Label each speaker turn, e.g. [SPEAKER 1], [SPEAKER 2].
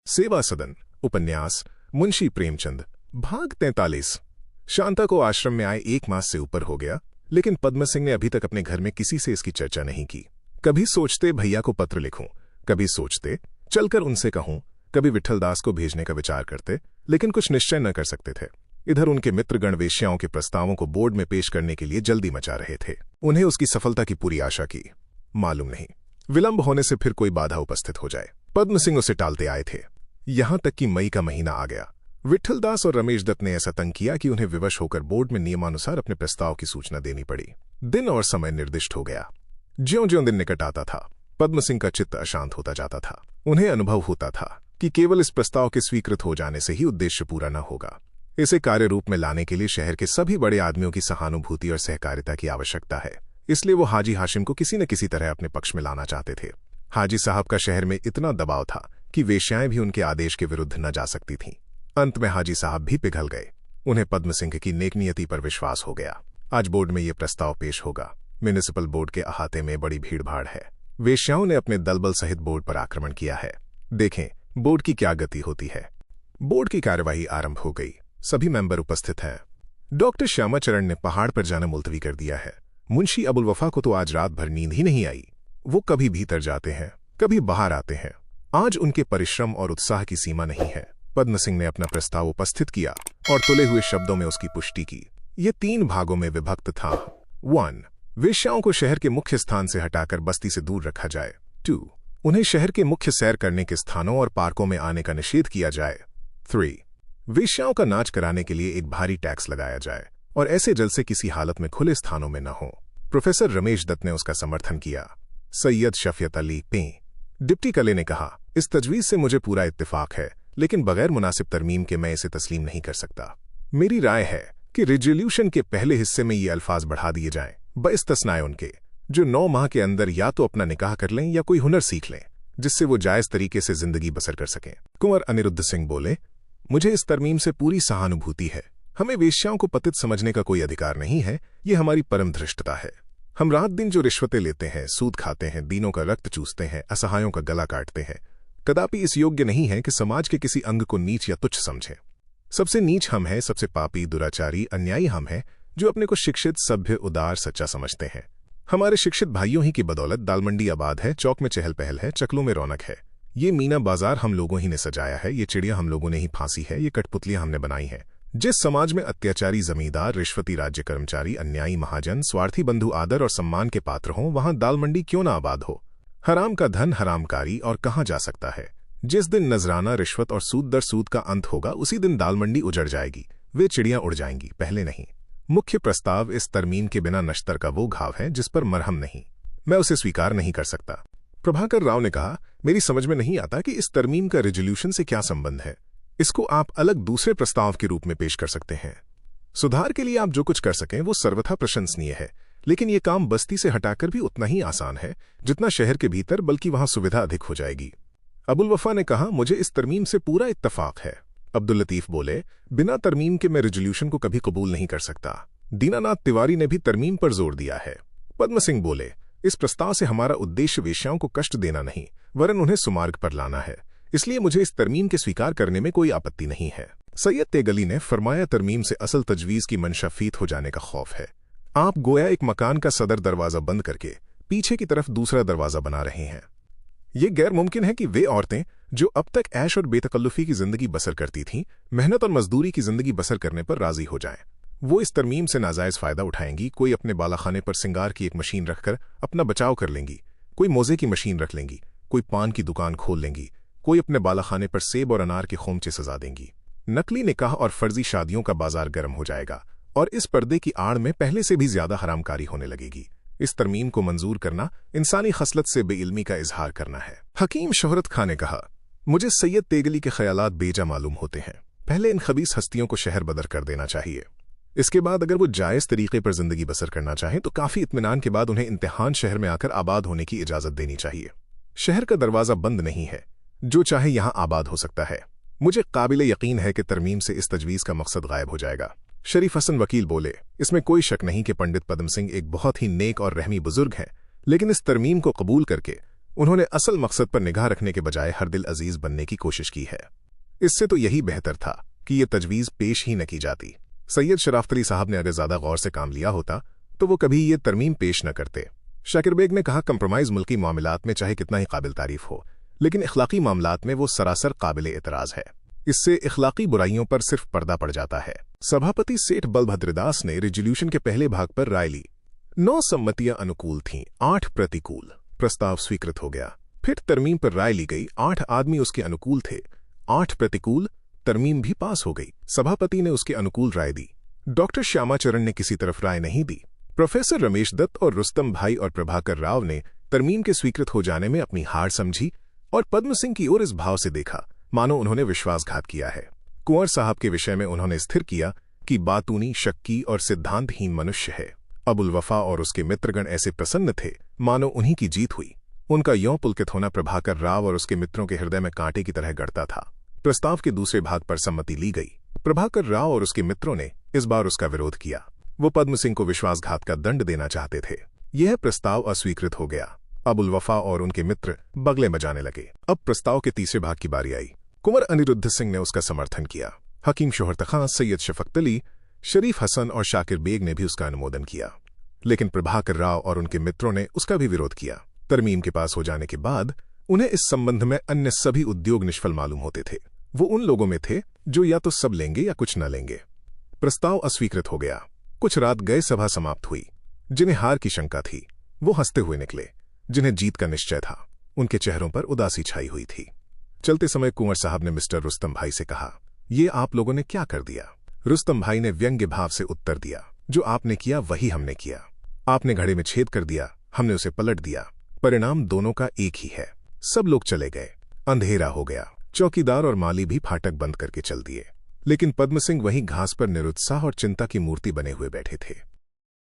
[SPEAKER 1] सेवा सदन उपन्यास मुंशी प्रेमचंद भाग 43। शांता को आश्रम में आए 1 मास से ऊपर हो गया, लेकिन पद्म सिंह ने अभी तक अपने घर में किसी से इसकी चर्चा नहीं की। कभी सोचते भैया को पत्र लिखूं, कभी सोचते चलकर उनसे कहूं, कभी विठलदास को भेजने का विचार करते, लेकिन कुछ निश्चय न कर सकते थे। इधर उनके मित्रगण वेश्याओं के प्रस्तावों को बोर्ड में पेश करने के लिए जल्दी मचा रहे थे। उन्हें उसकी सफलता की पूरी आशा की। मालूम नहीं विलंब होने से फिर कोई बाधा उपस्थित हो जाए। पद्म सिंह उसे टालते आए थे, यहां तक कि मई का महीना आ गया। विठलदास और रमेश दत्त ने ऐसा तंग किया कि उन्हें विवश होकर बोर्ड में नियमानुसार अपने प्रस्ताव की सूचना देनी पड़ी। दिन और समय निर्दिष्ट हो गया। ज्यों-ज्यों दिन निकट आता था, पद्म सिंह का चित्त अशांत होता जाता था। उन्हें अनुभव होता था कि केवल इस प्रस्ताव के स्वीकृत हो जाने से ही उद्देश्य पूरा न होगा। इसे कार्य रूप में लाने के लिए शहर के सभी बड़े आदमियों की सहानुभूति और सहकारिता की आवश्यकता है। इसलिए वो हाजी हाशिम को किसी न किसी तरह अपने पक्ष में लाना चाहते थे। हाजी साहब का शहर में इतना दबाव था कि वेश्याएं भी उनके आदेश के विरुद्ध न जा सकती थीं। अंत में हाजी साहब भी पिघल गए। उन्हें पद्म सिंह की नेकनियति पर विश्वास हो गया। आज बोर्ड में ये प्रस्ताव पेश होगा। म्युनिसिपल बोर्ड के अहाते में बड़ी भीड़भाड़ है। वेश्याओं ने अपने दलबल सहित बोर्ड पर आक्रमण किया है। देखें बोर्ड की क्या गति होती है। बोर्ड की कार्यवाही आरंभ हो गई। सभी मेंबर उपस्थित हैं। डॉक्टर श्यामाचरण ने पहाड़ पर जाना मुलतवी कर दिया है। मुंशी अबुल वफा को तो आज रात भर नींद ही नहीं आई। वो कभी भीतर जाते हैं, कभी बाहर आते हैं। आज उनके परिश्रम और उत्साह की सीमा नहीं है। पद्म सिंह ने अपना प्रस्ताव उपस्थित किया और तुले हुए शब्दों में उसकी पुष्टि की। ये 3 भागों में विभक्त था। 1. वेश्याओं को शहर के मुख्य स्थान से हटाकर बस्ती से दूर रखा जाए। 2. उन्हें शहर के मुख्य सैर करने के स्थानों और पार्कों में आने का निषेध किया जाए। 3. वेश्याओं का नाच कराने के लिए एक भारी टैक्स लगाया जाए और ऐसे जलसे किसी हालत में खुले स्थानों में न हो। प्रोफेसर रमेश दत्त ने उसका समर्थन किया। सैयद शफियत अली पें डिप्टी कले ने कहा, इस तजवीज से मुझे पूरा इत्तेफाक है, लेकिन बगैर मुनासिब तरमीम के मैं इसे तस्लीम नहीं कर सकता। मेरी राय है कि रिजोल्यूशन के पहले हिस्से में ये अल्फाज बढ़ा दिए जाएं, बइस्तस्नाए उनके जो 9 माह के अंदर या तो अपना निकाह कर लें या कोई हुनर सीख लें, जिससे वो जायज तरीके से जिंदगी बसर कर सकें। कुंवर अनिरुद्ध सिंह बोले, मुझे इस तरमीम से पूरी सहानुभूति है। हमें वेश्याओं को पतित समझने का कोई अधिकार नहीं है। ये हमारी परम धृष्टता है। हम रात दिन जो रिश्वतें लेते हैं, सूद खाते हैं, दीनों का रक्त चूसते हैं, असहायों का गला काटते हैं, कदापि इस योग्य नहीं है कि समाज के किसी अंग को नीच या तुच्छ समझें। सबसे नीच हम हैं, सबसे पापी, दुराचारी, अन्यायी हम हैं जो अपने को शिक्षित, सभ्य, उदार, सच्चा समझते हैं। हमारे शिक्षित भाइयों ही की बदौलत दालमंडी आबाद है, चौक में चहल पहल है, चकलों में रौनक है। ये मीना बाजार हम लोगों ही ने सजाया है, ये चिड़िया हम लोगों ने ही फांसी है, ये कठपुतलियां हमने बनाई हैं। जिस समाज में अत्याचारी जमींदार, रिश्वती राज्य कर्मचारी, अन्यायी महाजन, स्वार्थी बंधु आदर और सम्मान के पात्र हों, वहां दालमंडी क्यों ना आबाद हो। हराम का धन हरामकारी और कहां जा सकता है। जिस दिन नजराना, रिश्वत और सूद दर सूद का अंत होगा, उसी दिन दालमंडी उजड़ जाएगी, वे चिड़ियां उड़ जाएंगी, पहले नहीं। मुख्य प्रस्ताव इस तरमीम के बिना नश्तर का वो घाव है जिस पर मरहम नहीं। मैं उसे स्वीकार नहीं कर सकता। प्रभाकर राव ने कहा, मेरी समझ में नहीं आता कि इस तरमीम का रिजोल्यूशन से क्या संबंध है। इसको आप अलग दूसरे प्रस्ताव के रूप में पेश कर सकते हैं। सुधार के लिए आप जो कुछ कर सकें वो सर्वथा प्रशंसनीय है, लेकिन ये काम बस्ती से हटाकर भी उतना ही आसान है जितना शहर के भीतर, बल्कि वहां सुविधा अधिक हो जाएगी। अबुल वफा ने कहा, मुझे इस तरमीम से पूरा इत्तफाक है। अब्दुल लतीफ बोले, बिना तरमीम के मैं रिजोल्यूशन को कभी कबूल नहीं कर सकता। दीनानाथ तिवारी ने भी तरमीम पर जोर दिया है। पद्म सिंह बोले, इस प्रस्ताव से हमारा उद्देश्य वेश्याओं को कष्ट देना नहीं, वरन उन्हें सुमार्ग पर लाना है। इसलिए मुझे इस तरमीम के स्वीकार करने में कोई आपत्ति नहीं है। सैयद तेगली ने फरमाया, तरमीम से असल तजवीज की मंशा फीत हो जाने का खौफ है। आप गोया एक मकान का सदर दरवाजा बंद करके पीछे की तरफ दूसरा दरवाजा बना रहे हैं। ये गैर मुमकिन है कि वे औरतें जो अब तक ऐश और बेतकल्लुफी की जिंदगी बसर करती थीं, मेहनत और मजदूरी की जिंदगी बसर करने पर राजी हो जाएं। वो इस तरमीम से नाजायज फायदा उठाएंगी। कोई अपने बालाखाने पर सिंगार की एक मशीन रखकर अपना बचाव कर लेंगी, कोई मोजे की मशीन रख लेंगी, कोई पान की दुकान खोल लेंगी, कोई अपने बालाखाने पर सेब और अनार के खोमचे सजा देंगी। नकली निकाह और फर्जी शादियों का बाजार गर्म हो जाएगा और इस पर्दे की आड़ में पहले से भी ज्यादा हरामकारी होने लगेगी। इस तरमीम को मंजूर करना इंसानी खसलत से बेइल्मी का इजहार करना है। हकीम शोहरत खां ने कहा, मुझे सैयद तेगली के ख्यालात बेजा मालूम होते हैं। पहले इन खबीस हस्तियों को शहर बदर कर देना चाहिए। इसके बाद अगर वो जायज तरीके पर जिंदगी बसर करना चाहें तो काफी इत्मीनान के बाद उन्हें इम्तिहान शहर में आकर आबाद होने की इजाजत देनी चाहिए। शहर का दरवाजा बंद नहीं है, जो चाहे यहां आबाद हो सकता है। मुझे काबिले यकीन है कि तरमीम से इस तजवीज का मकसद गायब हो जाएगा। शरीफ हसन वकील बोले, इसमें कोई शक नहीं कि पंडित पद्म सिंह एक बहुत ही नेक और रहमी बुजुर्ग हैं, लेकिन इस तरमीम को कबूल करके उन्होंने असल मकसद पर निगाह रखने के बजाय हर दिल अजीज बनने की कोशिश की है। इससे तो यही बेहतर था कि ये तजवीज़ पेश ही न की जाती। सैयद शराफत अली साहब ने अगर ज्यादा गौर से काम लिया होता तो वो कभी ये तरमीम पेश न करते। शाकिर बेग ने कहा, कंप्रोमाइज मुल्की मामलात में चाहे कितना ही काबिल तारीफ हो, लेकिन इखलाकी मामलात में वो सरासर काबिल एतराज है। इससे इखलाकी बुराइयों पर सिर्फ पर्दा पड़ जाता है। सभापति सेठ बलभद्रदास ने रिजोल्यूशन के पहले भाग पर राय ली। 9 सम्मतियां अनुकूल थीं, 8 प्रतिकूल। प्रस्ताव स्वीकृत हो गया। फिर तरमीम पर राय ली गई। 8 आदमी उसके अनुकूल थे, 8 प्रतिकूल। तरमीम भी पास हो गई। सभापति ने उसके अनुकूल राय दी। डॉक्टर श्यामाचरण ने किसी तरफ राय नहीं दी। प्रोफेसर रमेश दत्त और रुस्तम भाई और प्रभाकर राव ने तरमीम के स्वीकृत हो जाने में अपनी हार समझी और पद्म सिंह की ओर इस भाव से देखा मानो उन्होंने विश्वासघात किया है। कुंवर साहब के विषय में उन्होंने स्थिर किया कि बातूनी, शक्की और सिद्धांतहीन मनुष्य है। अबुल वफा और उसके मित्रगण ऐसे प्रसन्न थे मानो उन्हीं की जीत हुई। उनका यों पुलकित होना प्रभाकर राव और उसके मित्रों के हृदय में कांटे की तरह गड़ता था। प्रस्ताव के दूसरे भाग पर सम्मति ली गई। प्रभाकर राव और उसके मित्रों ने इस बार उसका विरोध किया। वो पद्म सिंह को विश्वासघात का दंड देना चाहते थे। यह प्रस्ताव अस्वीकृत हो गया। अबुल वफा और उनके मित्र बगले बजाने लगे। अब प्रस्ताव के तीसरे भाग की बारी आई। कुंवर अनिरुद्ध सिंह ने उसका समर्थन किया। हकीम शोहरत खां, सैयद शफकत अली, शरीफ हसन और शाकिर बेग ने भी उसका अनुमोदन किया, लेकिन प्रभाकर राव और उनके मित्रों ने उसका भी विरोध किया। तरमीम के पास हो जाने के बाद उन्हें इस संबंध में अन्य सभी उद्योग निष्फल मालूम होते थे। वो उन लोगों में थे जो या तो सब लेंगे या कुछ न लेंगे। प्रस्ताव अस्वीकृत हो गया। कुछ रात गए सभा समाप्त हुई। जिन्हें हार की शंका थी वो हंसते हुए निकले, जिन्हें जीत का निश्चय था उनके चेहरों पर उदासी छाई हुई थी। चलते समय कुंवर साहब ने मिस्टर रुस्तम भाई से कहा, ये आप लोगों ने क्या कर दिया? रुस्तम भाई ने व्यंग्य भाव से उत्तर दिया, जो आपने किया वही हमने किया। आपने घड़े में छेद कर दिया, हमने उसे पलट दिया। परिणाम दोनों का एक ही है। सब लोग चले गए। अंधेरा हो गया। चौकीदार और माली भी फाटक बंद करके चल दिए, लेकिन पद्म सिंह वहीं घास पर निरुत्साह और चिंता की मूर्ति बने हुए बैठे थे।